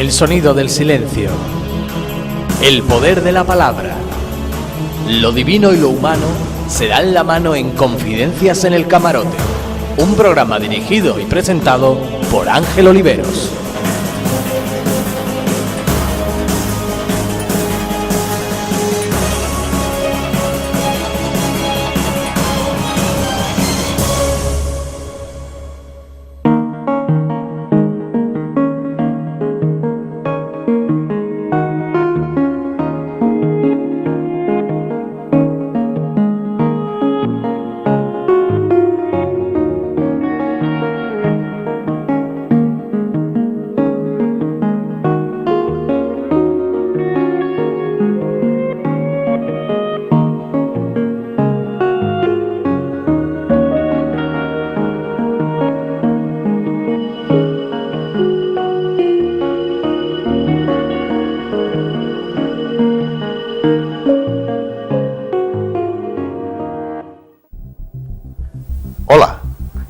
El sonido del silencio. El poder de la palabra. Lo divino y lo humano se dan la mano en Confidencias en el Camarote. Un programa dirigido y presentado por Ángel Oliveros.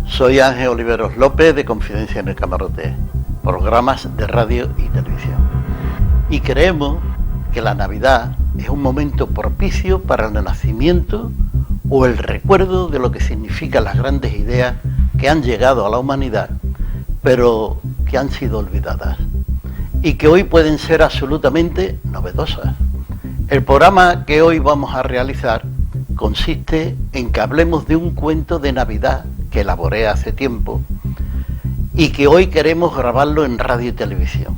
Soy Ángel Oliveros López de Confidencias en el Camarote, programas de radio y televisión. Y creemos que la Navidad es un momento propicio para el nacimiento o el recuerdo de lo que significan las grandes ideas que han llegado a la humanidad, pero que han sido olvidadas y que hoy pueden ser absolutamente novedosas. El programa que hoy vamos a realizar consiste en que hablemos de un cuento de Navidad que elaboré hace tiempo y que hoy queremos grabarlo en radio y televisión.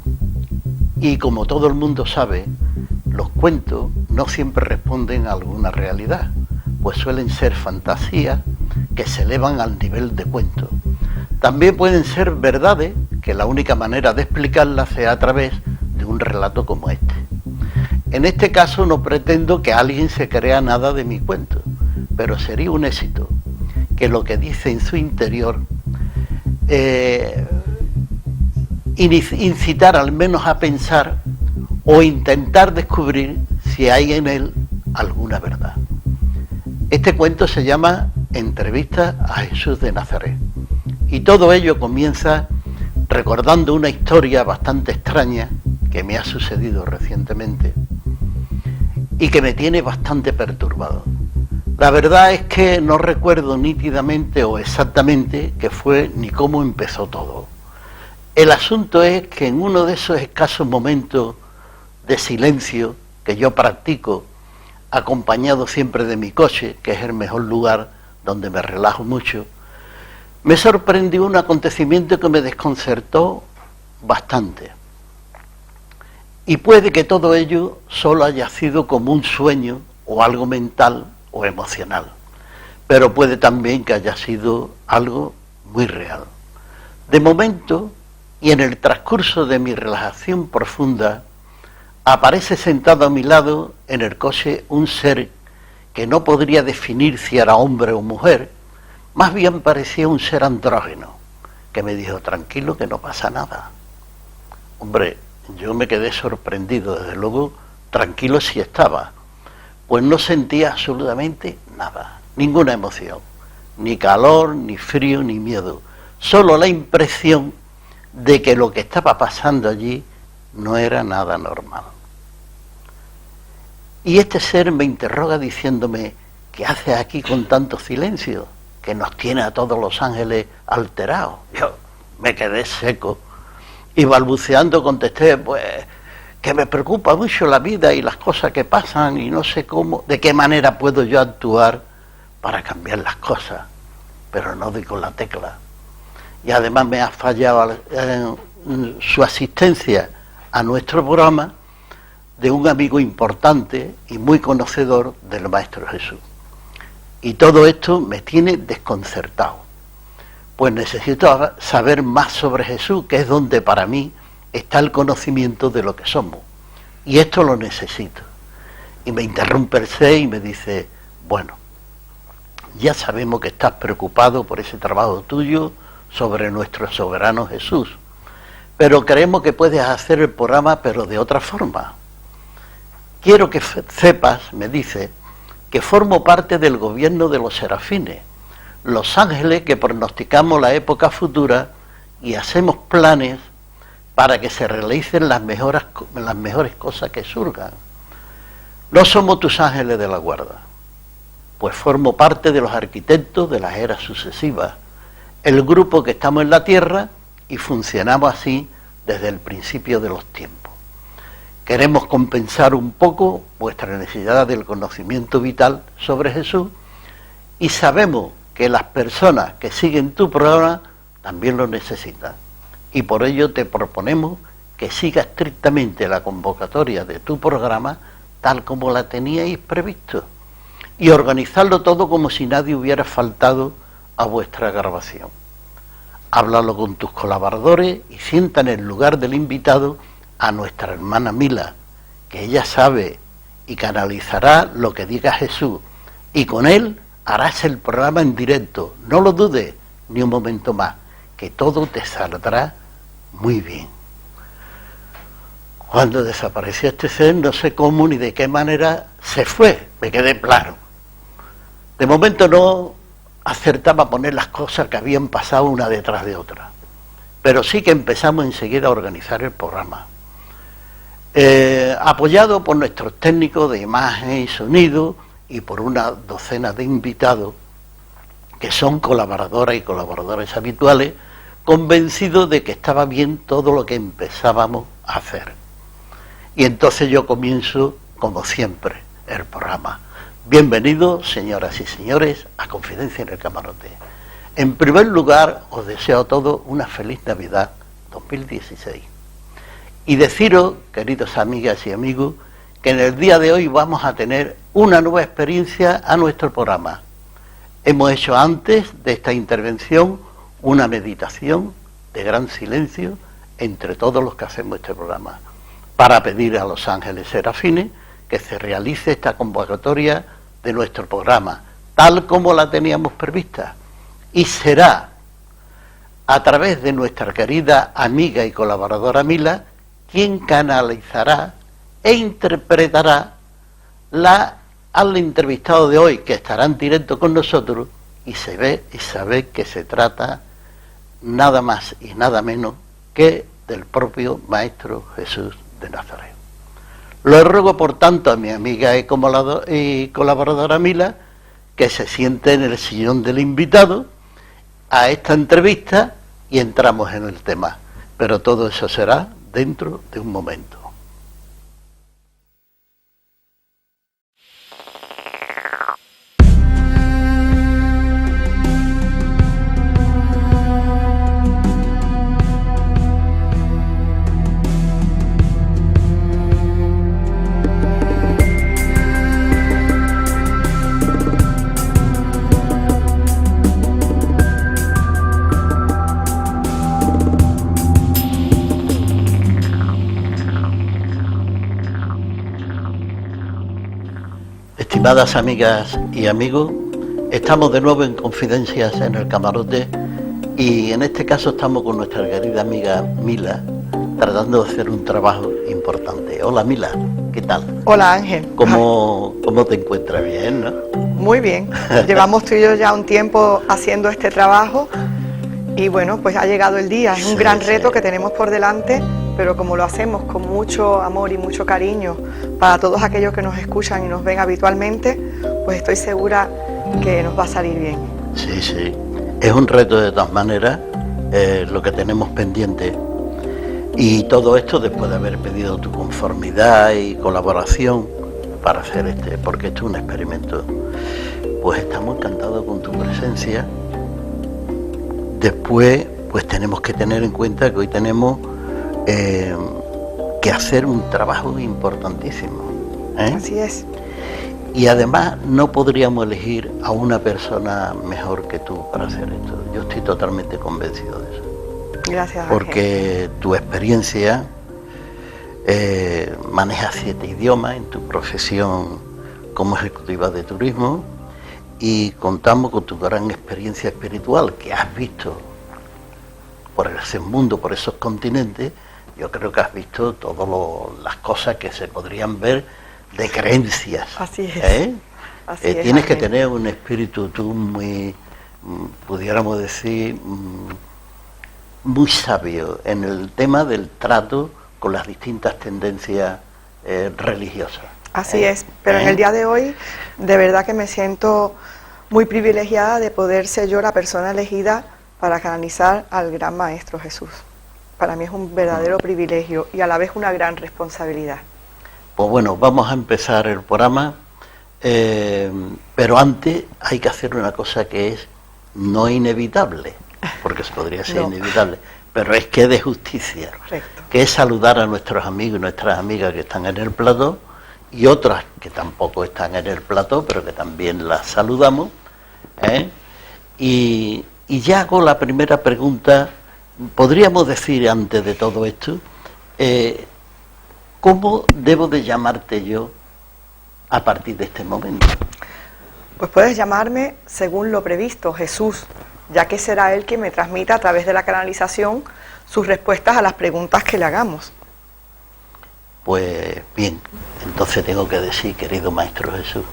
Y como todo el mundo sabe, los cuentos no siempre responden a alguna realidad, pues suelen ser fantasías que se elevan al nivel de cuento. También pueden ser verdades que la única manera de explicarlas sea a través de un relato como este. En este caso no pretendo que alguien se crea nada de mi cuento, pero sería un éxito que lo que dice en su interior incitar al menos a pensar o intentar descubrir si hay en él alguna verdad. Este cuento se llama Entrevista a Jesús de Nazaret y todo ello comienza recordando una historia bastante extraña que me ha sucedido recientemente y que me tiene bastante perturbado. La verdad es que no recuerdo nítidamente o exactamente qué fue ni cómo empezó todo. El asunto es que en uno de esos escasos momentos de silencio que yo practico, acompañado siempre de mi coche, que es el mejor lugar donde me relajo mucho, me sorprendió un acontecimiento que me desconcertó bastante. Y puede que todo ello solo haya sido como un sueño o algo mental o emocional, pero puede también que haya sido algo muy real. De momento, y en el transcurso de mi relajación profunda, aparece sentado a mi lado en el coche un ser que no podría definir si era hombre o mujer, más bien parecía un ser andrógeno, que me dijo: tranquilo, que no pasa nada. Hombre, yo me quedé sorprendido, desde luego, tranquilo sí estaba, pues no sentía absolutamente nada, ninguna emoción, ni calor, ni frío, ni miedo, solo la impresión de que lo que estaba pasando allí no era nada normal. Y este ser me interroga diciéndome: ¿qué haces aquí con tanto silencio, que nos tiene a todos los ángeles alterados? Yo me quedé seco y balbuceando contesté: pues que me preocupa mucho la vida y las cosas que pasan y no sé cómo, de qué manera puedo yo actuar para cambiar las cosas, pero no doy con la tecla. Y además me ha fallado su asistencia a nuestro programa de un amigo importante y muy conocedor del Maestro Jesús. Y todo esto me tiene desconcertado, pues necesito saber más sobre Jesús, que es donde para mí está el conocimiento de lo que somos, y esto lo necesito. Y me interrumpe el ser y me dice: bueno, ya sabemos que estás preocupado por ese trabajo tuyo sobre nuestro soberano Jesús, pero creemos que puedes hacer el programa pero de otra forma. Quiero que sepas, me dice, que formo parte del gobierno de los serafines, los ángeles que pronosticamos la época futura y hacemos planes para que se realicen las mejores cosas que surjan. No somos tus ángeles de la guarda, pues formo parte de los arquitectos de las eras sucesivas, el grupo que estamos en la tierra y funcionamos así desde el principio de los tiempos. Queremos compensar un poco vuestra necesidad del conocimiento vital sobre Jesús y sabemos que las personas que siguen tu programa también lo necesitan. Y por ello te proponemos que siga estrictamente la convocatoria de tu programa tal como la teníais previsto y organizarlo todo como si nadie hubiera faltado a vuestra grabación. Háblalo con tus colaboradores y sienta en el lugar del invitado a nuestra hermana Mila, que ella sabe y canalizará lo que diga Jesús, y con él harás el programa en directo. No lo dudes ni un momento más, que todo te saldrá muy bien. Cuando desapareció este ser, no sé cómo ni de qué manera se fue, me quedé claro. De momento no acertaba a poner las cosas que habían pasado una detrás de otra, pero sí que empezamos enseguida a organizar el programa. Apoyado por nuestros técnicos de imagen y sonido y por una docena de invitados que son colaboradoras y colaboradores habituales, convencidos de que estaba bien todo lo que empezábamos a hacer. Y entonces yo comienzo, como siempre, el programa. Bienvenidos, señoras y señores, a Confidencia en el Camarote. En primer lugar, os deseo a todos una feliz Navidad 2016. Y deciros, queridos amigas y amigos, que en el día de hoy vamos a tener una nueva experiencia a nuestro programa. Hemos hecho antes de esta intervención una meditación de gran silencio entre todos los que hacemos este programa, para pedir a los ángeles serafines que se realice esta convocatoria de nuestro programa, tal como la teníamos prevista. Y será a través de nuestra querida amiga y colaboradora Mila quien canalizará e interpretará al entrevistado de hoy, que estará en directo con nosotros, y sabe que se trata nada más y nada menos que del propio Maestro Jesús de Nazaret. Le ruego, por tanto, a mi amiga y colaboradora Mila que se siente en el sillón del invitado a esta entrevista y entramos en el tema. Pero todo eso será dentro de un momento. Estimadas amigas y amigos, estamos de nuevo en Confidencias en el Camarote y en este caso estamos con nuestra querida amiga Mila, tratando de hacer un trabajo importante. Hola Mila, ¿qué tal? Hola Ángel. ¿Cómo te encuentras? Bien, ¿no? Muy bien. Llevamos tú y yo ya un tiempo haciendo este trabajo y bueno, pues ha llegado el día. Es un gran reto que tenemos por delante, pero como lo hacemos con mucho amor y mucho cariño para todos aquellos que nos escuchan y nos ven habitualmente, pues estoy segura que nos va a salir bien. Sí, sí. Es un reto de todas maneras, lo que tenemos pendiente. Y todo esto después de haber pedido tu conformidad y colaboración para hacer porque esto es un experimento. Pues estamos encantados con tu presencia. Después, pues tenemos que tener en cuenta que hoy tenemos que hacer un trabajo importantísimo. Así es. Y además no podríamos elegir a una persona mejor que tú para hacer esto. Yo estoy totalmente convencido de eso. Gracias, porque tu experiencia, manejas 7 idiomas en tu profesión como ejecutiva de turismo y contamos con tu gran experiencia espiritual que has visto por ese mundo, por esos continentes. Yo creo que has visto todas las cosas que se podrían ver de creencias. Así es. Así es, tienes que tener un espíritu tú muy, pudiéramos decir, muy sabio en el tema del trato con las distintas tendencias religiosas. Así es, pero en el día de hoy de verdad que me siento muy privilegiada de poder ser yo la persona elegida para canalizar al gran Maestro Jesús. Para mí es un verdadero privilegio y a la vez una gran responsabilidad. Pues bueno, vamos a empezar el programa, pero antes hay que hacer una cosa que es no inevitable, porque se podría ser inevitable, pero es que es de justicia. Correcto. Que es saludar a nuestros amigos y nuestras amigas que están en el plató y otras que tampoco están en el plató, pero que también las saludamos. Y ya hago la primera pregunta. Podríamos decir antes de todo esto, ¿cómo debo de llamarte yo a partir de este momento? Pues puedes llamarme según lo previsto, Jesús, ya que será Él quien me transmita a través de la canalización sus respuestas a las preguntas que le hagamos. Pues bien, entonces tengo que decir, querido Maestro Jesús,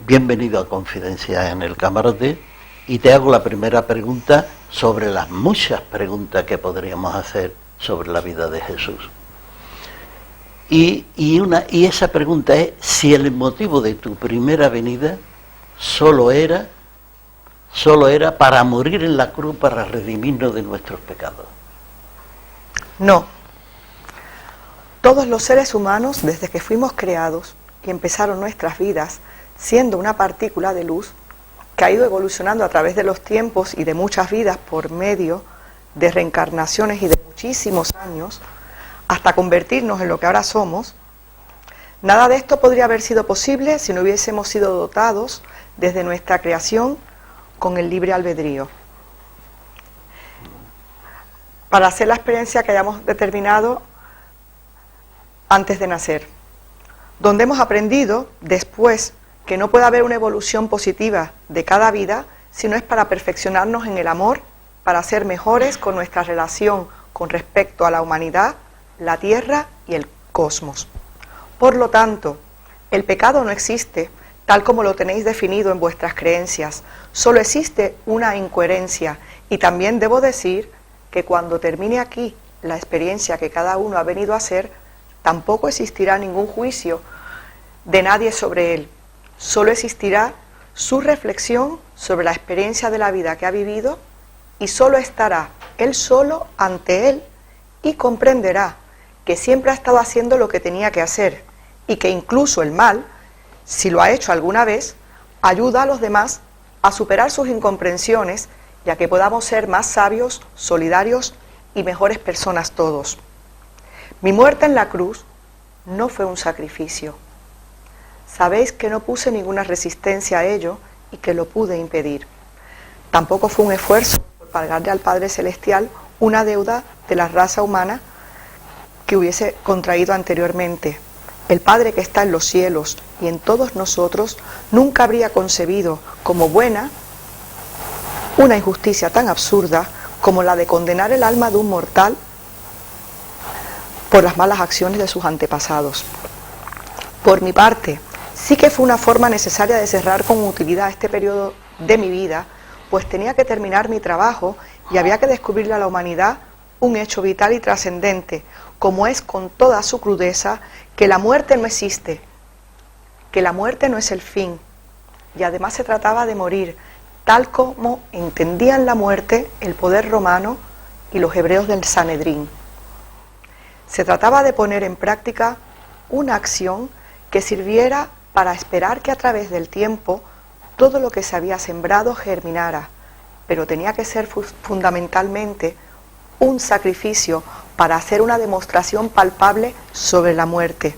bienvenido a Confidencias en el Camarote, y te hago la primera pregunta sobre las muchas preguntas que podríamos hacer sobre la vida de Jesús. Y esa pregunta es si el motivo de tu primera venida solo era para morir en la cruz para redimirnos de nuestros pecados. No. Todos los seres humanos, desde que fuimos creados y empezaron nuestras vidas, siendo una partícula de luz que ha ido evolucionando a través de los tiempos y de muchas vidas por medio de reencarnaciones y de muchísimos años, hasta convertirnos en lo que ahora somos, nada de esto podría haber sido posible si no hubiésemos sido dotados desde nuestra creación con el libre albedrío. Para hacer la experiencia que hayamos determinado antes de nacer, donde hemos aprendido después que no puede haber una evolución positiva de cada vida si no es para perfeccionarnos en el amor, para ser mejores con nuestra relación con respecto a la humanidad, la tierra y el cosmos. Por lo tanto, el pecado no existe tal como lo tenéis definido en vuestras creencias, solo existe una incoherencia, y también debo decir que cuando termine aquí la experiencia que cada uno ha venido a hacer, tampoco existirá ningún juicio de nadie sobre él, solo existirá su reflexión sobre la experiencia de la vida que ha vivido, y solo estará él solo ante él y comprenderá que siempre ha estado haciendo lo que tenía que hacer, y que incluso el mal, si lo ha hecho alguna vez, ayuda a los demás a superar sus incomprensiones, ya que podamos ser más sabios, solidarios y mejores personas todos. Mi muerte en la cruz no fue un sacrificio. Sabéis que no puse ninguna resistencia a ello y que lo pude impedir. Tampoco fue un esfuerzo por pagarle al Padre Celestial una deuda de la raza humana que hubiese contraído anteriormente. El Padre que está en los cielos y en todos nosotros nunca habría concebido como buena una injusticia tan absurda como la de condenar el alma de un mortal por las malas acciones de sus antepasados. Por mi parte, sí que fue una forma necesaria de cerrar con utilidad este periodo de mi vida, pues tenía que terminar mi trabajo y había que descubrirle a la humanidad un hecho vital y trascendente, como es con toda su crudeza, que la muerte no existe, que la muerte no es el fin, y además se trataba de morir, tal como entendían la muerte el poder romano y los hebreos del Sanedrín. Se trataba de poner en práctica una acción que sirviera para esperar que a través del tiempo todo lo que se había sembrado germinara, pero tenía que ser fundamentalmente un sacrificio para hacer una demostración palpable sobre la muerte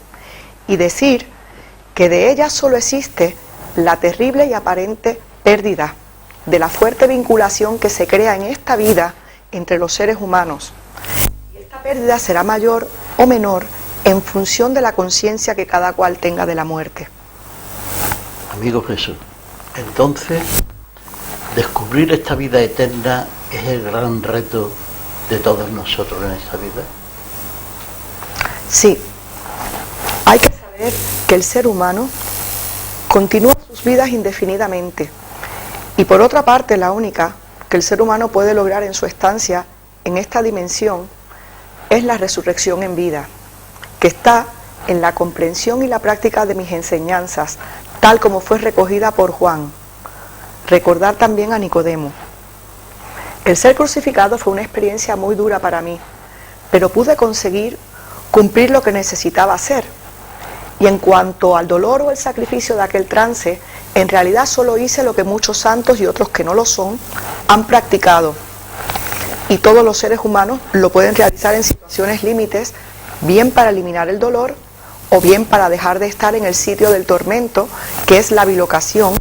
y decir que de ella solo existe la terrible y aparente pérdida de la fuerte vinculación que se crea en esta vida entre los seres humanos. Y esta pérdida será mayor o menor en función de la conciencia que cada cual tenga de la muerte. Amigo Jesús, entonces, descubrir esta vida eterna es el gran reto de todos nosotros en esta vida. Sí, hay que saber que el ser humano continúa sus vidas indefinidamente, y por otra parte la única que el ser humano puede lograr en su estancia en esta dimensión es la resurrección en vida, que está en la comprensión y la práctica de mis enseñanzas, tal como fue recogida por Juan. Recordar también a Nicodemo. El ser crucificado fue una experiencia muy dura para mí, pero pude conseguir cumplir lo que necesitaba hacer. Y en cuanto al dolor o el sacrificio de aquel trance, en realidad solo hice lo que muchos santos y otros que no lo son han practicado. Y todos los seres humanos lo pueden realizar en situaciones límites, bien para eliminar el dolor o bien para dejar de estar en el sitio del tormento, que es la bilocación,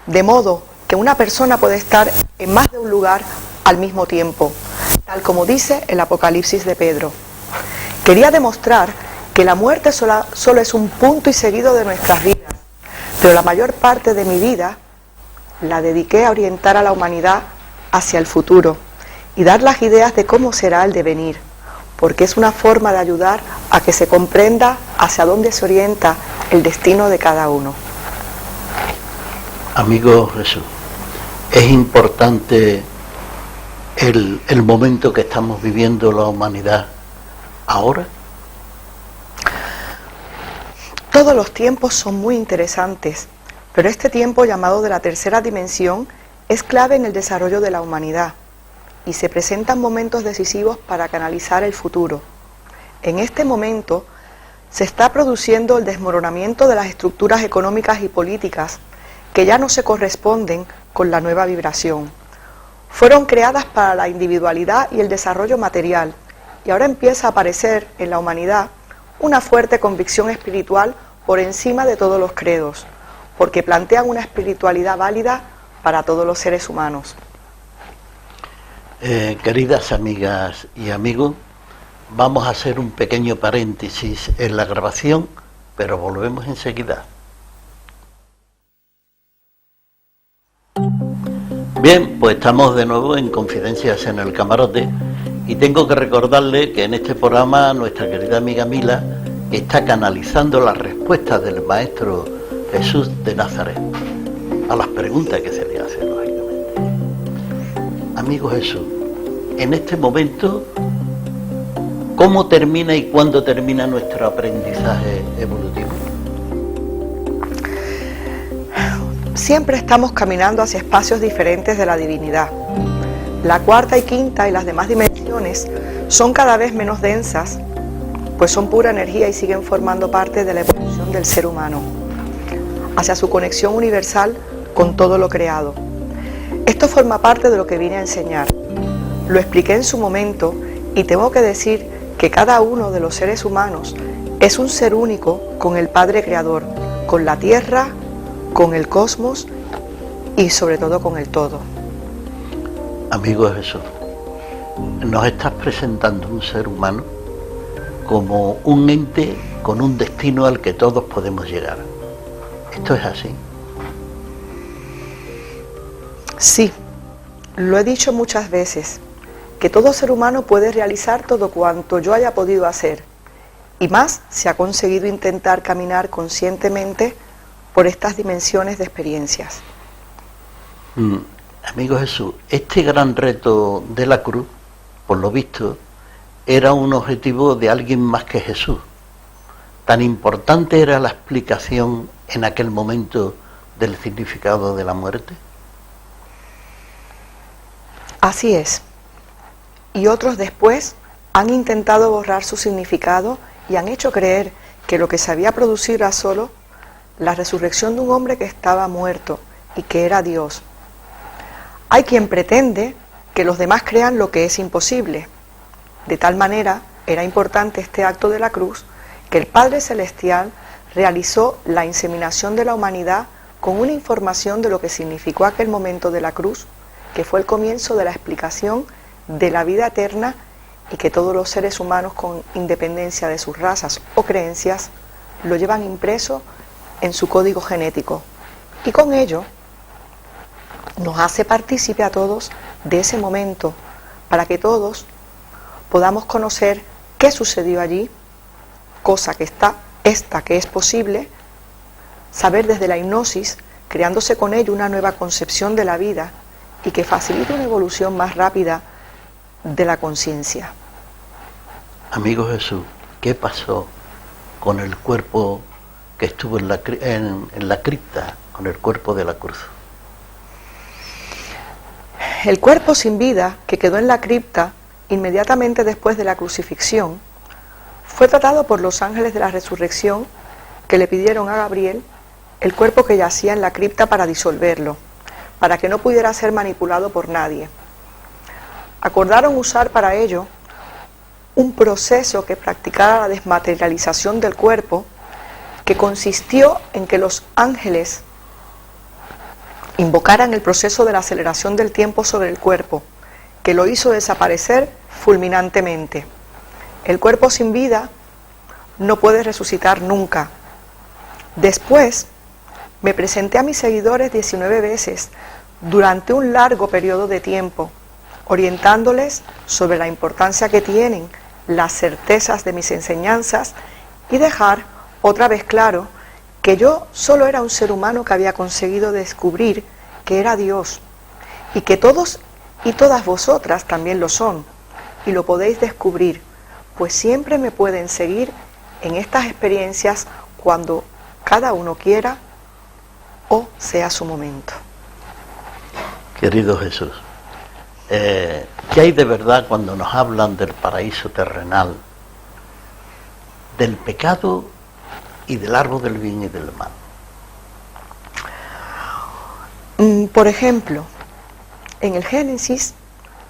de modo que una persona puede estar en más de un lugar al mismo tiempo, tal como dice el Apocalipsis de Pedro. Quería demostrar que la muerte solo es un punto y seguido de nuestras vidas, pero la mayor parte de mi vida la dediqué a orientar a la humanidad hacia el futuro y dar las ideas de cómo será el devenir, porque es una forma de ayudar a que se comprenda hacia dónde se orienta el destino de cada uno. Amigo Jesús, es importante el momento que estamos viviendo la humanidad ahora. Todos los tiempos son muy interesantes, pero este tiempo llamado de la tercera dimensión es clave en el desarrollo de la humanidad y se presentan momentos decisivos para canalizar el futuro. En este momento se está produciendo el desmoronamiento de las estructuras económicas y políticas que ya no se corresponden con la nueva vibración. Fueron creadas para la individualidad y el desarrollo material, y ahora empieza a aparecer en la humanidad una fuerte convicción espiritual por encima de todos los credos, porque plantean una espiritualidad válida para todos los seres humanos. Queridas amigas y amigos, vamos a hacer un pequeño paréntesis en la grabación, pero volvemos enseguida. Bien, pues estamos de nuevo en Confidencias en el Camarote y tengo que recordarle que en este programa nuestra querida amiga Mila está canalizando las respuestas del Maestro Jesús de Nazaret a las preguntas que se le hacen, lógicamente. Amigo Jesús, en este momento, ¿cómo termina y cuándo termina nuestro aprendizaje evolutivo? Siempre estamos caminando hacia espacios diferentes de la divinidad. La cuarta y quinta y las demás dimensiones son cada vez menos densas, pues son pura energía y siguen formando parte de la evolución del ser humano, hacia su conexión universal con todo lo creado. Esto forma parte de lo que vine a enseñar. Lo expliqué en su momento y tengo que decir que cada uno de los seres humanos es un ser único con el Padre Creador, con la Tierra, con el cosmos y sobre todo con el todo. Amigo Jesús, nos estás presentando un ser humano como un ente con un destino al que todos podemos llegar. ¿Esto es así? Sí, lo he dicho muchas veces, que todo ser humano puede realizar todo cuanto yo haya podido hacer, y más si ha conseguido intentar caminar conscientemente por estas dimensiones de experiencias. Amigo Jesús, este gran reto de la cruz, por lo visto, era un objetivo de alguien más que Jesús. ¿Tan importante era la explicación en aquel momento del significado de la muerte? Así es. Y otros después han intentado borrar su significado y han hecho creer que lo que se había producido era solo la resurrección de un hombre que estaba muerto y que era Dios. Hay quien pretende que los demás crean lo que es imposible. De tal manera era importante este acto de la cruz que el Padre Celestial realizó la inseminación de la humanidad con una información de lo que significó aquel momento de la cruz, que fue el comienzo de la explicación de la vida eterna y que todos los seres humanos, con independencia de sus razas o creencias, lo llevan impreso en su código genético, y con ello nos hace partícipe a todos de ese momento, para que todos podamos conocer qué sucedió allí, cosa que que es posible, saber desde la hipnosis, creándose con ello una nueva concepción de la vida, y que facilite una evolución más rápida de la conciencia. Amigo Jesús, ¿qué pasó con el cuerpo que estuvo en la cripta, con el cuerpo de la cruz? El cuerpo sin vida que quedó en la cripta inmediatamente después de la crucifixión fue tratado por los ángeles de la resurrección, que le pidieron a Gabriel el cuerpo que yacía en la cripta para disolverlo, para que no pudiera ser manipulado por nadie. Acordaron usar para ello un proceso que practicara la desmaterialización del cuerpo, que consistió en que los ángeles invocaran el proceso de la aceleración del tiempo sobre el cuerpo, que lo hizo desaparecer fulminantemente. El cuerpo sin vida no puede resucitar nunca. Después me presenté a mis seguidores 19 veces durante un largo periodo de tiempo, orientándoles sobre la importancia que tienen las certezas de mis enseñanzas y dejar otra vez claro que yo solo era un ser humano que había conseguido descubrir que era Dios, y que todos y todas vosotras también lo son, y lo podéis descubrir, pues siempre me pueden seguir en estas experiencias cuando cada uno quiera o sea su momento. Querido Jesús, ¿qué hay de verdad cuando nos hablan del paraíso terrenal, del pecado y del árbol del bien y del mal? Por ejemplo, en el Génesis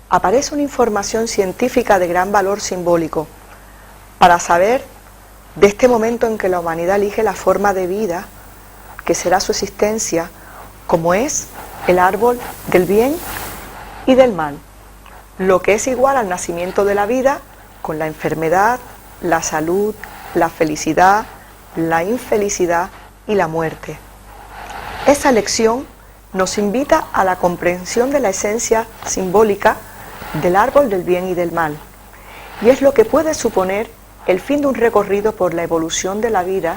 aparece una información científica de gran valor simbólico para saber de este momento en que la humanidad elige la forma de vida que será su existencia, como es el árbol del bien y del mal, lo que es igual al nacimiento de la vida con la enfermedad, la salud, la felicidad, la infelicidad y la muerte. Esa lección nos invita a la comprensión de la esencia simbólica del árbol del bien y del mal, y es lo que puede suponer el fin de un recorrido por la evolución de la vida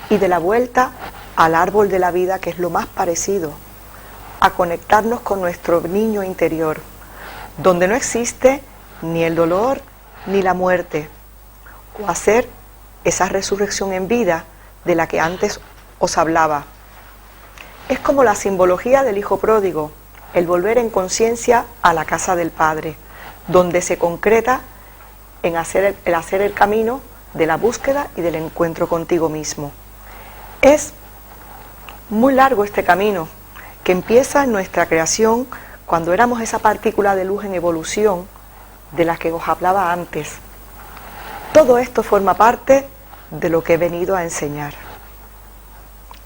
y de la vuelta al árbol de la vida, que es lo más parecido a conectarnos con nuestro niño interior, donde no existe ni el dolor ni la muerte, o hacer esa resurrección en vida de la que antes os hablaba. Es como la simbología del hijo pródigo, el volver en conciencia a la casa del Padre, donde se concreta en hacer el camino de la búsqueda y del encuentro contigo mismo. Es muy largo este camino, que empieza en nuestra creación, cuando éramos esa partícula de luz en evolución de la que os hablaba antes. Todo esto forma parte de lo que he venido a enseñar.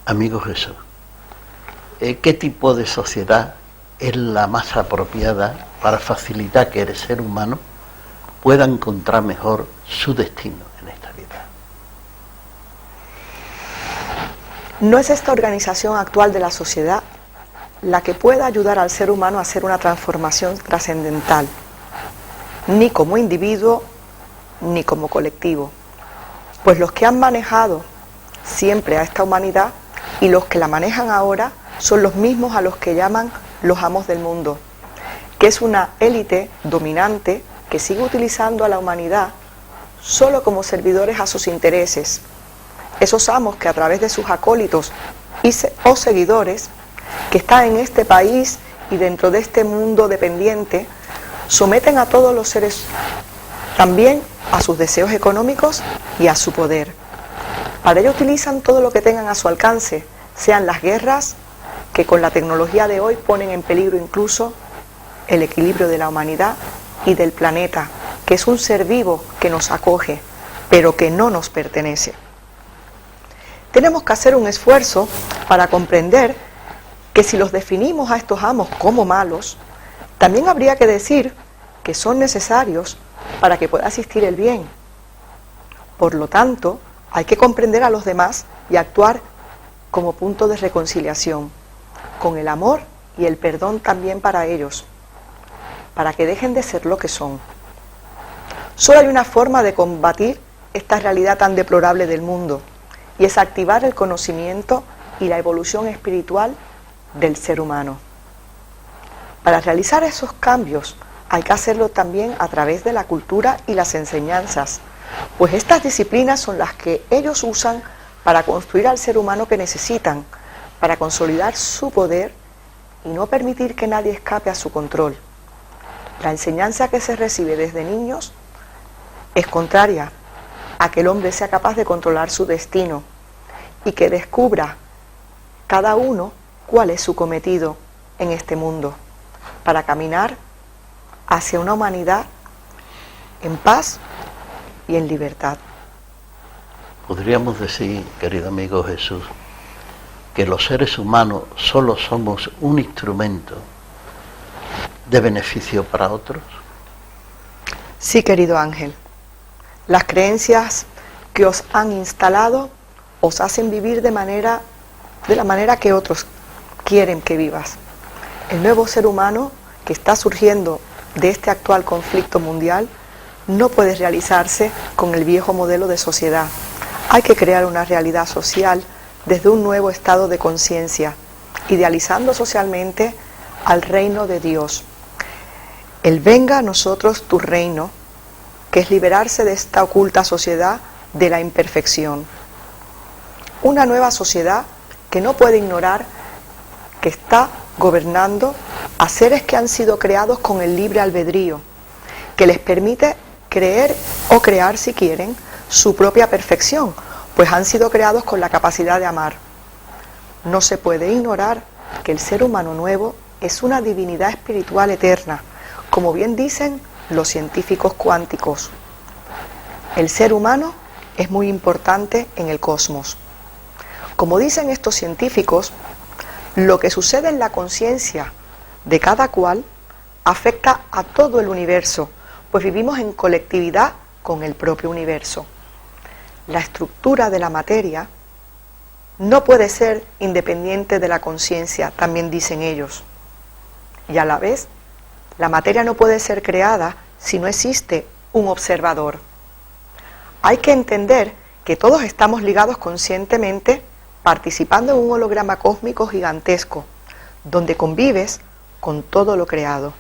Amigo Jesús, ¿qué tipo de sociedad es la más apropiada para facilitar que el ser humano pueda encontrar mejor su destino en esta vida? No es esta organización actual de la sociedad la que pueda ayudar al ser humano a hacer una transformación trascendental, ni como individuo ni como colectivo, pues los que han manejado siempre a esta humanidad y los que la manejan ahora son los mismos a los que llaman los amos del mundo, que es una élite dominante que sigue utilizando a la humanidad solo como servidores a sus intereses. Esos amos que a través de sus acólitos o seguidores que están en este país y dentro de este mundo dependiente, someten a todos los seres también a sus deseos económicos y a su poder. Para ello utilizan todo lo que tengan a su alcance, sean las guerras, que con la tecnología de hoy ponen en peligro incluso el equilibrio de la humanidad y del planeta, que es un ser vivo que nos acoge, pero que no nos pertenece. Tenemos que hacer un esfuerzo para comprender que si los definimos a estos amos como malos, también habría que decir que son necesarios para que pueda existir el bien. Por lo tanto, hay que comprender a los demás y actuar como punto de reconciliación, con el amor y el perdón también para ellos, para que dejen de ser lo que son. Solo hay una forma de combatir esta realidad tan deplorable del mundo, y es activar el conocimiento y la evolución espiritual del ser humano. Para realizar esos cambios hay que hacerlo también a través de la cultura y las enseñanzas, pues estas disciplinas son las que ellos usan para construir al ser humano que necesitan, para consolidar su poder y no permitir que nadie escape a su control. La enseñanza que se recibe desde niños es contraria a que el hombre sea capaz de controlar su destino y que descubra cada uno cuál es su cometido en este mundo, para caminar hacia una humanidad en paz y en libertad. Podríamos decir, querido amigo Jesús, que los seres humanos solo somos un instrumento de beneficio para otros. Sí, querido Ángel, las creencias que os han instalado os hacen vivir de la manera que otros quieren que vivas. El nuevo ser humano que está surgiendo de este actual conflicto mundial no puede realizarse con el viejo modelo de sociedad. Hay que crear una realidad social desde un nuevo estado de conciencia, idealizando socialmente al reino de Dios. El venga a nosotros tu reino, que es liberarse de esta oculta sociedad de la imperfección. Una nueva sociedad que no puede ignorar que está gobernando a seres que han sido creados con el libre albedrío, que les permite creer o crear, si quieren, su propia perfección, pues han sido creados con la capacidad de amar. No se puede ignorar que el ser humano nuevo es una divinidad espiritual eterna, como bien dicen los científicos cuánticos. El ser humano es muy importante en el cosmos. Como dicen estos científicos, lo que sucede en la conciencia de cada cual afecta a todo el universo, pues vivimos en colectividad con el propio universo. La estructura de la materia no puede ser independiente de la conciencia, también dicen ellos. Y a la vez, la materia no puede ser creada si no existe un observador. Hay que entender que todos estamos ligados conscientemente, participando en un holograma cósmico gigantesco, donde convives con todo lo creado.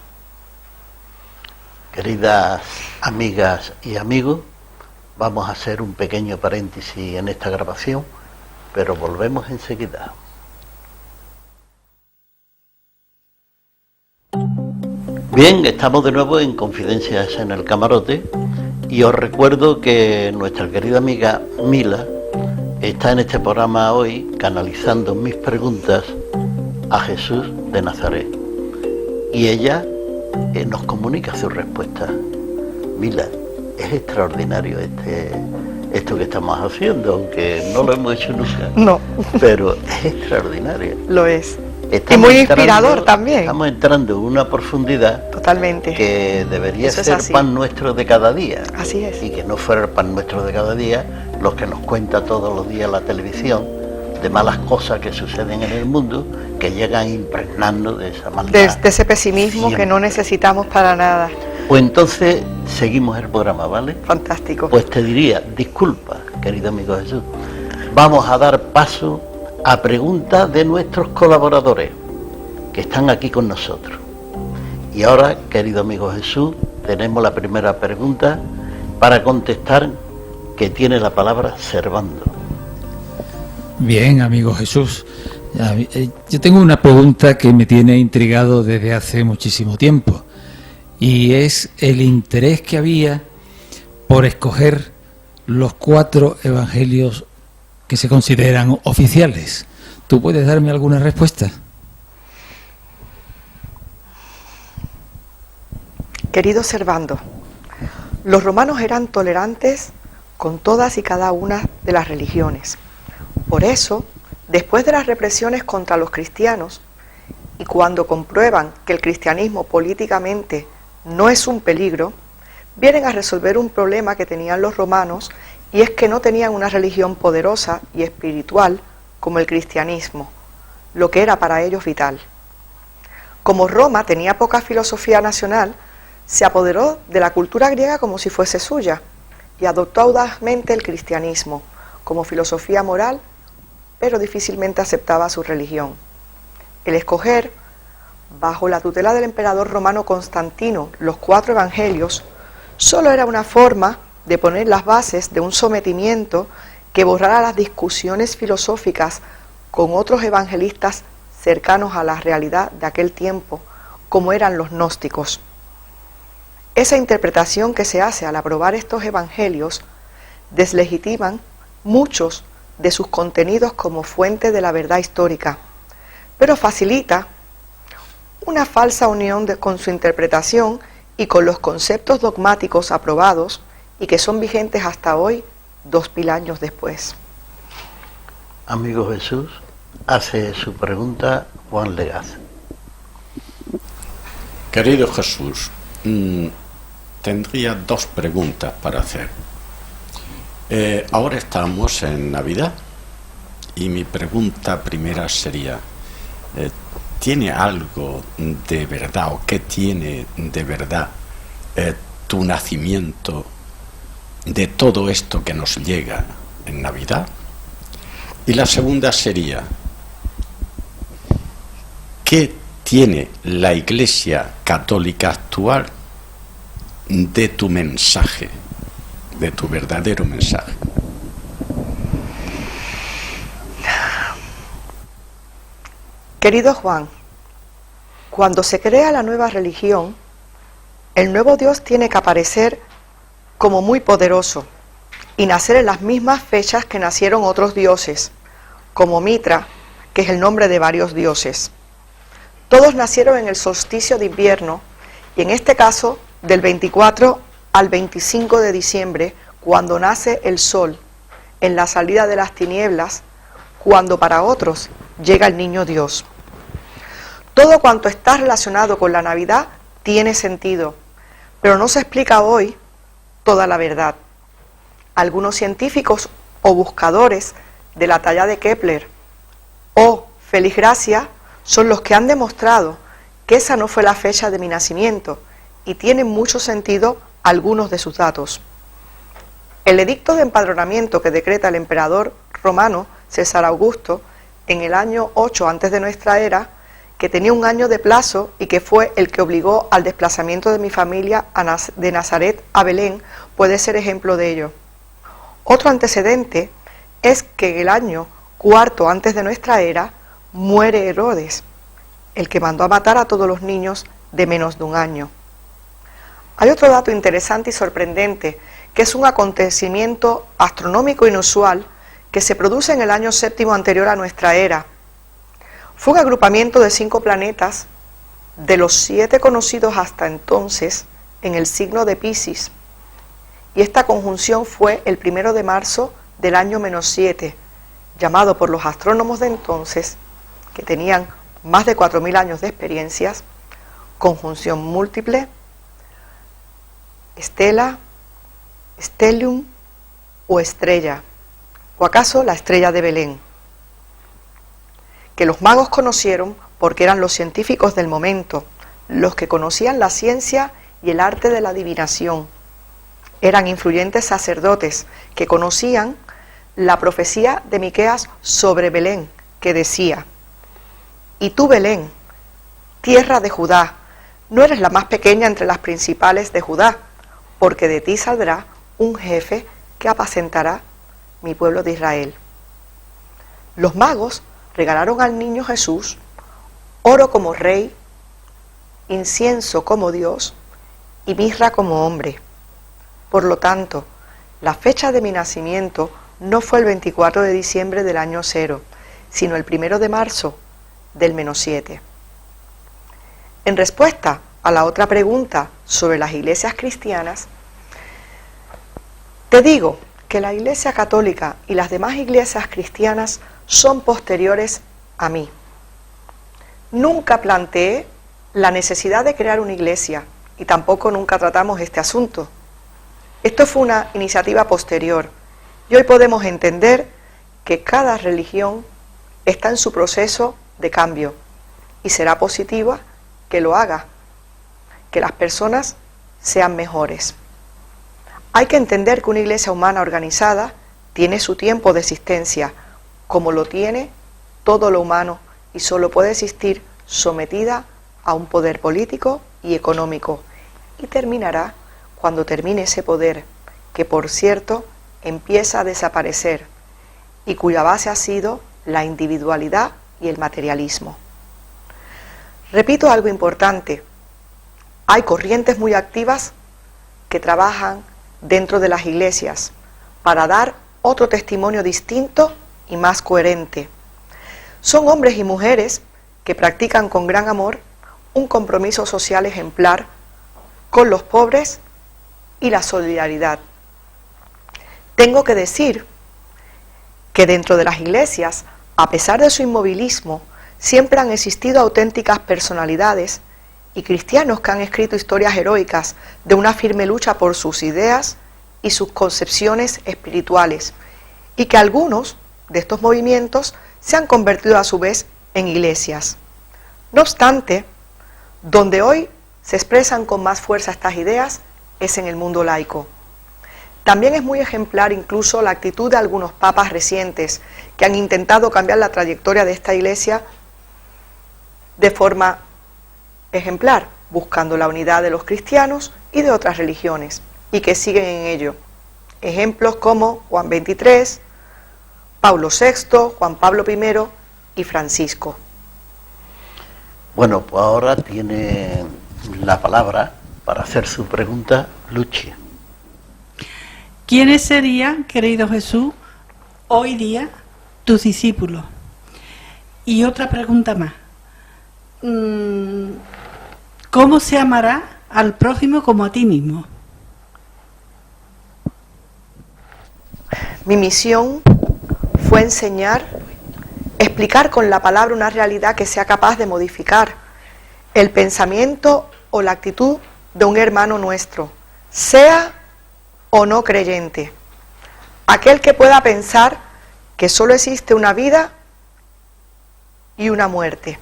Queridas amigas y amigos, vamos a hacer un pequeño paréntesis en esta grabación, pero volvemos enseguida. Bien, estamos de nuevo en Confidencias en el Camarote y os recuerdo que nuestra querida amiga Mila está en este programa hoy canalizando mis preguntas a Jesús de Nazaret y ella nos comunica su respuesta. Mila, es extraordinario esto que estamos haciendo, aunque no lo hemos hecho nunca. No. Pero es extraordinario. Lo es. Y muy inspirador también. Estamos entrando en una profundidad totalmente que debería ser pan nuestro de cada día. Así es. Y que no fuera el pan nuestro de cada día los que nos cuenta todos los días la televisión de malas cosas que suceden en el mundo, que llegan impregnando de esa maldad. De ese pesimismo siempre, que no necesitamos para nada. Pues entonces seguimos el programa, ¿vale? Fantástico. Pues te diría, disculpa, querido amigo Jesús, vamos a dar paso a preguntas de nuestros colaboradores que están aquí con nosotros. Y ahora, querido amigo Jesús, tenemos la primera pregunta para contestar, que tiene la palabra Servando. Bien, amigo Jesús, yo tengo una pregunta que me tiene intrigado desde hace muchísimo tiempo, y es el interés que había por escoger los 4 evangelios que se consideran oficiales. ¿Tú puedes darme alguna respuesta? Querido Servando, los romanos eran tolerantes con todas y cada una de las religiones. Por eso, después de las represiones contra los cristianos, y cuando comprueban que el cristianismo políticamente no es un peligro, vienen a resolver un problema que tenían los romanos, y es que no tenían una religión poderosa y espiritual como el cristianismo, lo que era para ellos vital. Como Roma tenía poca filosofía nacional, se apoderó de la cultura griega como si fuese suya y adoptó audazmente el cristianismo como filosofía moral, pero difícilmente aceptaba su religión. El escoger bajo la tutela del emperador romano Constantino, los 4 evangelios, solo era una forma de poner las bases de un sometimiento que borrara las discusiones filosóficas con otros evangelistas cercanos a la realidad de aquel tiempo, como eran los gnósticos. Esa interpretación que se hace al aprobar estos evangelios deslegitiman muchos de sus contenidos como fuente de la verdad histórica, pero facilita una falsa unión con su interpretación y con los conceptos dogmáticos aprobados y que son vigentes hasta hoy, 2000 años después. Amigo Jesús, hace su pregunta Juan Legaz. Querido Jesús, tendría 2 preguntas para hacer. Ahora estamos en Navidad y mi pregunta primera sería, ¿tiene algo de verdad o qué tiene de verdad tu nacimiento de todo esto que nos llega en Navidad? Y la segunda sería, ¿qué tiene la Iglesia Católica actual de tu mensaje, de tu verdadero mensaje? Querido Juan, cuando se crea la nueva religión, el nuevo Dios tiene que aparecer como muy poderoso y nacer en las mismas fechas que nacieron otros dioses, como Mitra, que es el nombre de varios dioses. Todos nacieron en el solsticio de invierno y en este caso del 24 al 25 de diciembre, cuando nace el sol, en la salida de las tinieblas, cuando para otros llega el niño Dios. Todo cuanto está relacionado con la Navidad tiene sentido, pero no se explica hoy toda la verdad. Algunos científicos o buscadores de la talla de Kepler o Félix Gracia son los que han demostrado que esa no fue la fecha de mi nacimiento y tienen mucho sentido algunos de sus datos. El edicto de empadronamiento que decreta el emperador romano César Augusto en el año 8 antes de nuestra era, que tenía un año de plazo y que fue el que obligó al desplazamiento de mi familia de Nazaret a Belén, puede ser ejemplo de ello. Otro antecedente es que en el año 4 antes de nuestra era muere Herodes, el que mandó a matar a todos los niños de menos de un año. Hay otro dato interesante y sorprendente, que es un acontecimiento astronómico inusual que se produce en el año 7 anterior a nuestra era. Fue un agrupamiento de 5 planetas, de los 7 conocidos hasta entonces, en el signo de Piscis. Y esta conjunción fue el 1 de marzo del año -7, llamado por los astrónomos de entonces, que tenían más de 4000 años de experiencias, conjunción múltiple, estela, stellium o estrella, o acaso la estrella de Belén, que los magos conocieron porque eran los científicos del momento, los que conocían la ciencia y el arte de la adivinación. Eran influyentes sacerdotes que conocían la profecía de Miqueas sobre Belén, que decía: y tú, Belén, tierra de Judá, no eres la más pequeña entre las principales de Judá, porque de ti saldrá un jefe que apacentará mi pueblo de Israel. Los magos regalaron al niño Jesús oro como rey, incienso como Dios y mirra como hombre. Por lo tanto, la fecha de mi nacimiento no fue el 24 de diciembre del año 0, sino el 1 de marzo del -7. En respuesta a la otra pregunta sobre las iglesias cristianas, te digo que la Iglesia Católica y las demás iglesias cristianas son posteriores a mí. Nunca planteé la necesidad de crear una iglesia y tampoco nunca tratamos este asunto. Esto fue una iniciativa posterior y hoy podemos entender que cada religión está en su proceso de cambio y será positiva que lo haga, que las personas sean mejores. Hay que entender que una iglesia humana organizada tiene su tiempo de existencia, como lo tiene todo lo humano, y solo puede existir sometida a un poder político y económico, y terminará cuando termine ese poder, que por cierto empieza a desaparecer y cuya base ha sido la individualidad y el materialismo. Repito algo importante: hay corrientes muy activas que trabajan dentro de las iglesias para dar otro testimonio distinto y más coherente. Son hombres y mujeres que practican con gran amor un compromiso social ejemplar con los pobres y la solidaridad. Tengo que decir que dentro de las iglesias, a pesar de su inmovilismo, siempre han existido auténticas personalidades y cristianos que han escrito historias heroicas de una firme lucha por sus ideas y sus concepciones espirituales, y que algunos de estos movimientos se han convertido a su vez en iglesias. No obstante, donde hoy se expresan con más fuerza estas ideas es en el mundo laico. También es muy ejemplar incluso la actitud de algunos papas recientes que han intentado cambiar la trayectoria de esta iglesia de forma ejemplar, buscando la unidad de los cristianos y de otras religiones, y que siguen en ello. Ejemplos como Juan XXIII, Pablo VI, Juan Pablo I y Francisco. Bueno, pues ahora tiene la palabra para hacer su pregunta Luchi. ¿Quiénes serían, querido Jesús, hoy día tus discípulos? Y otra pregunta más. ¿Cómo se amará al prójimo como a ti mismo? Mi misión fue enseñar, explicar con la palabra una realidad que sea capaz de modificar el pensamiento o la actitud de un hermano nuestro, sea o no creyente. Aquel que pueda pensar que solo existe una vida y una muerte.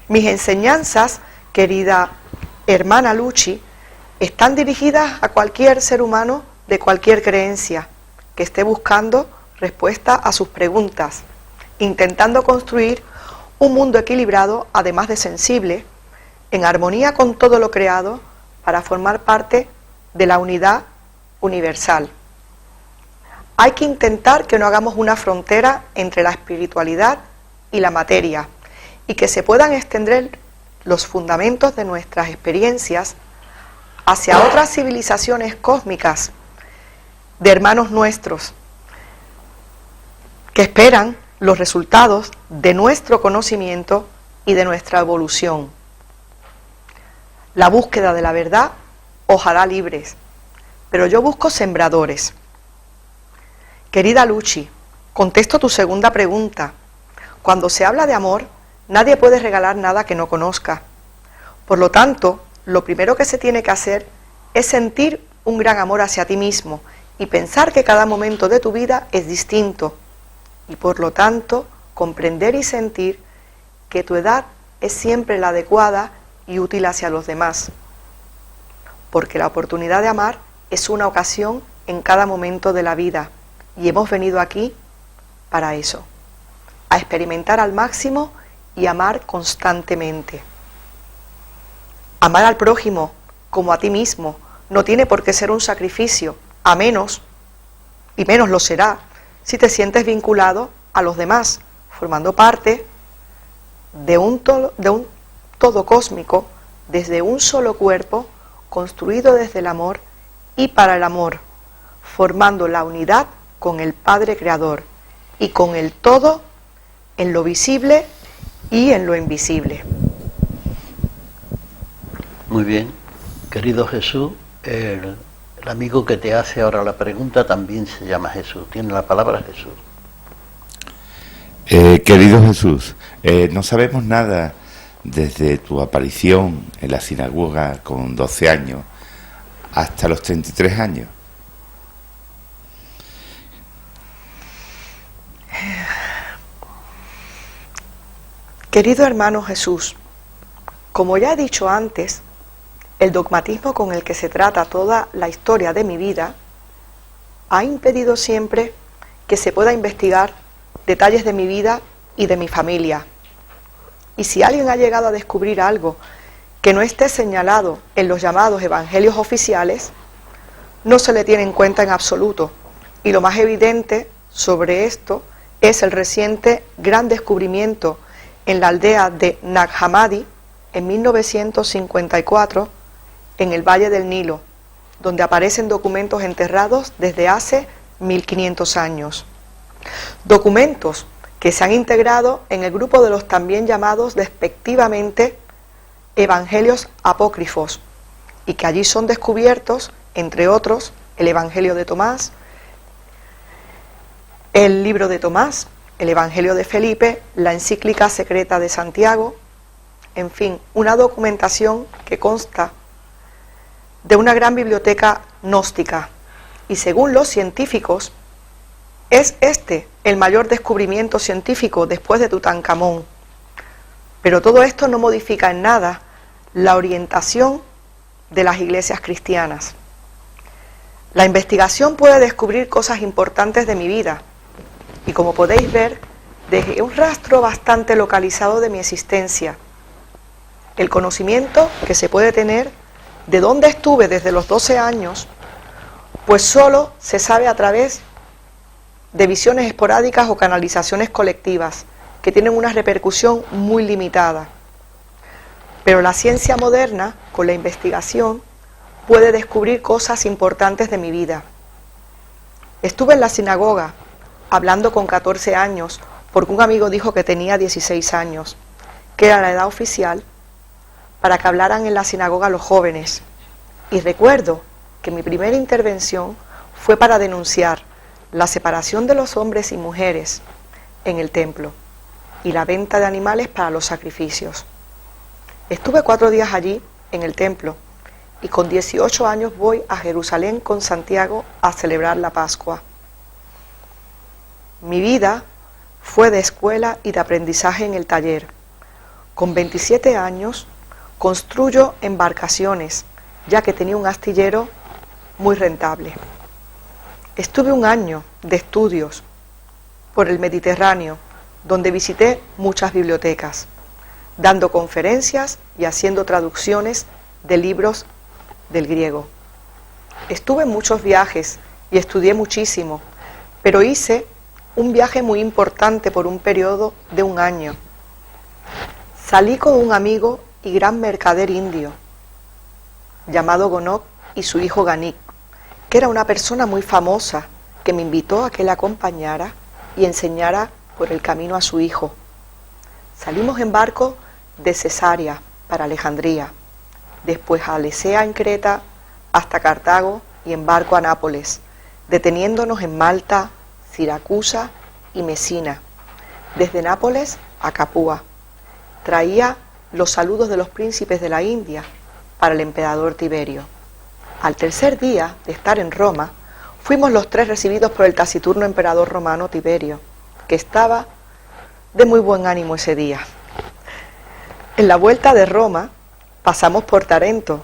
Mis enseñanzas, querida hermana Luchi, están dirigidas a cualquier ser humano de cualquier creencia que esté buscando respuesta a sus preguntas, intentando construir un mundo equilibrado, además de sensible, en armonía con todo lo creado, para formar parte de la unidad universal. Hay que intentar que no hagamos una frontera entre la espiritualidad y la materia, y que se puedan extender los fundamentos de nuestras experiencias hacia otras civilizaciones cósmicas de hermanos nuestros que esperan los resultados de nuestro conocimiento y de nuestra evolución. La búsqueda de la verdad os hará libres, pero yo busco sembradores. Querida Luchi, contesto tu segunda pregunta. Cuando se habla de amor, nadie puede regalar nada que no conozca. Por lo tanto, lo primero que se tiene que hacer es sentir un gran amor hacia ti mismo y pensar que cada momento de tu vida es distinto, y por lo tanto comprender y sentir que tu edad es siempre la adecuada y útil hacia los demás, porque la oportunidad de amar es una ocasión en cada momento de la vida, y hemos venido aquí para eso, a experimentar al máximo y amar constantemente. Amar al prójimo como a ti mismo no tiene por qué ser un sacrificio, a menos, y menos lo será, si te sientes vinculado a los demás, formando parte de un todo cósmico, desde un solo cuerpo, construido desde el amor y para el amor, formando la unidad con el Padre Creador y con el todo en lo visible y en lo invisible. Muy bien, querido Jesús, el amigo que te hace ahora la pregunta también se llama Jesús. Tiene la palabra Jesús. Querido Jesús, no sabemos nada desde tu aparición en la sinagoga con 12 años hasta los 33 años. Querido hermano Jesús, como ya he dicho antes, el dogmatismo con el que se trata toda la historia de mi vida ha impedido siempre que se pueda investigar detalles de mi vida y de mi familia. Y si alguien ha llegado a descubrir algo que no esté señalado en los llamados evangelios oficiales, no se le tiene en cuenta en absoluto. Y lo más evidente sobre esto es el reciente gran descubrimiento en la aldea de Nag Hammadi en 1954 en el Valle del Nilo, donde aparecen documentos enterrados desde hace 1500 años. Documentos que se han integrado en el grupo de los también llamados despectivamente evangelios apócrifos, y que allí son descubiertos, entre otros, el Evangelio de Tomás, el libro de Tomás, el Evangelio de Felipe, la encíclica secreta de Santiago, en fin, una documentación que consta de una gran biblioteca gnóstica, y según los científicos, es este el mayor descubrimiento científico después de Tutankamón. Pero todo esto no modifica en nada la orientación de las iglesias cristianas. La investigación puede descubrir cosas importantes de mi vida, y como podéis ver, dejé un rastro bastante localizado de mi existencia. El conocimiento que se puede tener de dónde estuve desde los 12 años, pues solo se sabe a través de visiones esporádicas o canalizaciones colectivas, que tienen una repercusión muy limitada. Pero la ciencia moderna, con la investigación, puede descubrir cosas importantes de mi vida. Estuve en la sinagoga, hablando con 14 años, porque un amigo dijo que tenía 16 años, que era la edad oficial, para que hablaran en la sinagoga los jóvenes. Y recuerdo que mi primera intervención fue para denunciar la separación de los hombres y mujeres en el templo y la venta de animales para los sacrificios. Estuve 4 días allí en el templo y con 18 años voy a Jerusalén con Santiago a celebrar la Pascua. Mi vida fue de escuela y de aprendizaje en el taller. Con 27 años construyo embarcaciones, ya que tenía un astillero muy rentable. Estuve 1 año de estudios por el Mediterráneo, donde visité muchas bibliotecas, dando conferencias y haciendo traducciones de libros del griego. Estuve en muchos viajes y estudié muchísimo, pero hice un viaje muy importante por un periodo de 1 año. Salí con un amigo y gran mercader indio, llamado Gonok, y su hijo Ganik, que era una persona muy famosa, que me invitó a que le acompañara y enseñara por el camino a su hijo. Salimos en barco de Cesarea para Alejandría, después a Alesea en Creta, hasta Cartago y en barco a Nápoles, deteniéndonos en Malta, Siracusa y Mesina, desde Nápoles a Capua. Traía los saludos de los príncipes de la India para el emperador Tiberio. Al tercer día de estar en Roma, fuimos los 3 recibidos por el taciturno emperador romano Tiberio, que estaba de muy buen ánimo ese día. En la vuelta de Roma pasamos por Tarento,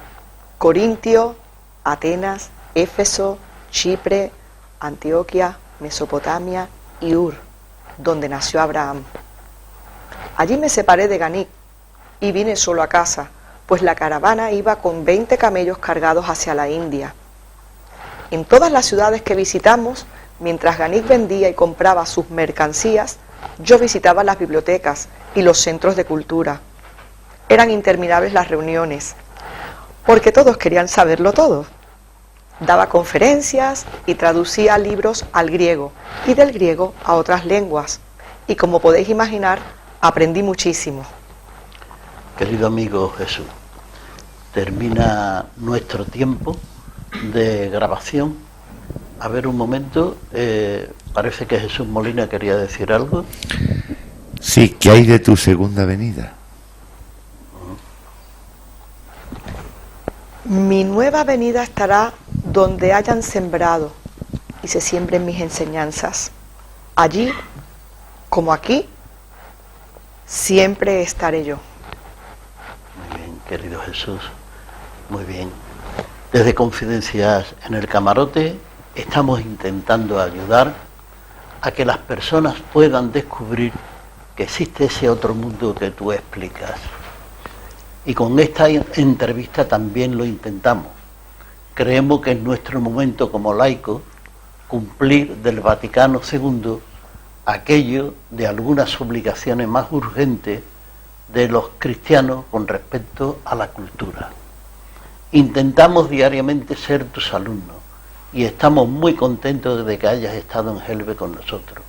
Corintio, Atenas, Éfeso, Chipre, Antioquia, Mesopotamia y Ur, donde nació Abraham. Allí me separé de Ganik y vine solo a casa, pues la caravana iba con 20 camellos cargados hacia la India. En todas las ciudades que visitamos, mientras Ganik vendía y compraba sus mercancías, yo visitaba las bibliotecas y los centros de cultura. Eran interminables las reuniones, porque todos querían saberlo todo. Daba conferencias y traducía libros al griego y del griego a otras lenguas. Y como podéis imaginar, aprendí muchísimo. Querido amigo Jesús, termina nuestro tiempo de grabación. A ver un momento, parece que Jesús Molina quería decir algo. Sí, ¿qué hay de tu segunda venida? Mi nueva venida estará donde hayan sembrado y se siembren mis enseñanzas. Allí, como aquí, siempre estaré yo. Muy bien, querido Jesús, muy bien. Desde Confidencias en el Camarote estamos intentando ayudar a que las personas puedan descubrir que existe ese otro mundo que tú explicas. Y con esta entrevista también lo intentamos. Creemos que es nuestro momento como laicos cumplir del Vaticano II aquello de algunas obligaciones más urgentes de los cristianos con respecto a la cultura. Intentamos diariamente ser tus alumnos y estamos muy contentos de que hayas estado en Gelbe con nosotros.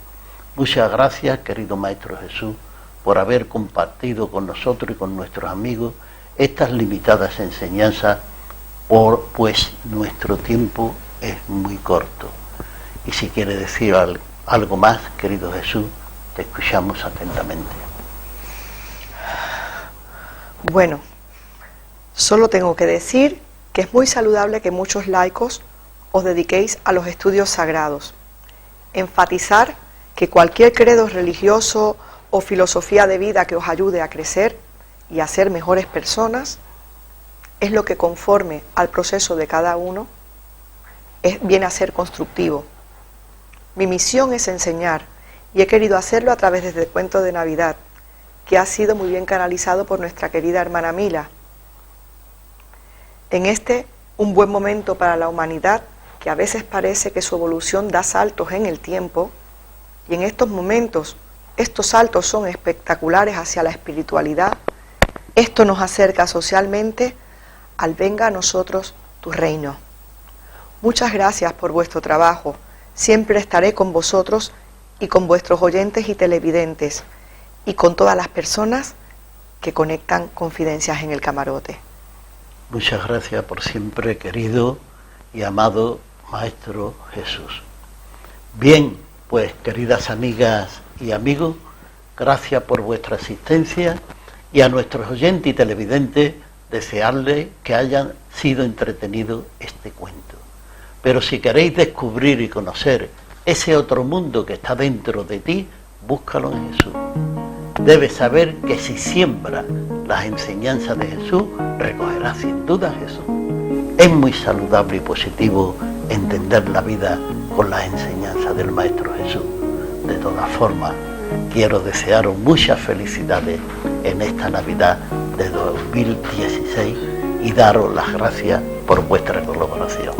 Muchas gracias, querido Maestro Jesús, por haber compartido con nosotros y con nuestros amigos estas limitadas enseñanzas, pues nuestro tiempo es muy corto. Y si quiere decir algo más, querido Jesús, te escuchamos atentamente. Bueno, solo tengo que decir que es muy saludable que muchos laicos os dediquéis a los estudios sagrados. Enfatizar que cualquier credo religioso o filosofía de vida que os ayude a crecer y a ser mejores personas es lo que, conforme al proceso de cada uno, viene a ser constructivo. Mi misión es enseñar y he querido hacerlo a través de este cuento de Navidad, que ha sido muy bien canalizado por nuestra querida hermana Mila. En un buen momento para la humanidad, que a veces parece que su evolución da saltos en el tiempo, y en estos momentos estos saltos son espectaculares hacia la espiritualidad, esto nos acerca socialmente al venga a nosotros tu reino. Muchas gracias por vuestro trabajo, siempre estaré con vosotros y con vuestros oyentes y televidentes, y con todas las personas que conectan Confidencias en el Camarote. Muchas gracias por siempre, querido y amado Maestro Jesús. Bien, pues queridas amigas y amigos, gracias por vuestra asistencia, y a nuestros oyentes y televidentes desearles que hayan sido entretenido este cuento. Pero si queréis descubrir y conocer ese otro mundo que está dentro de ti, búscalo en Jesús. Debes saber que si siembras las enseñanzas de Jesús, recogerás sin duda Jesús. Es muy saludable y positivo entender la vida con las enseñanzas del Maestro Jesús. De todas formas, quiero desearos muchas felicidades en esta Navidad de 2016 y daros las gracias por vuestra colaboración.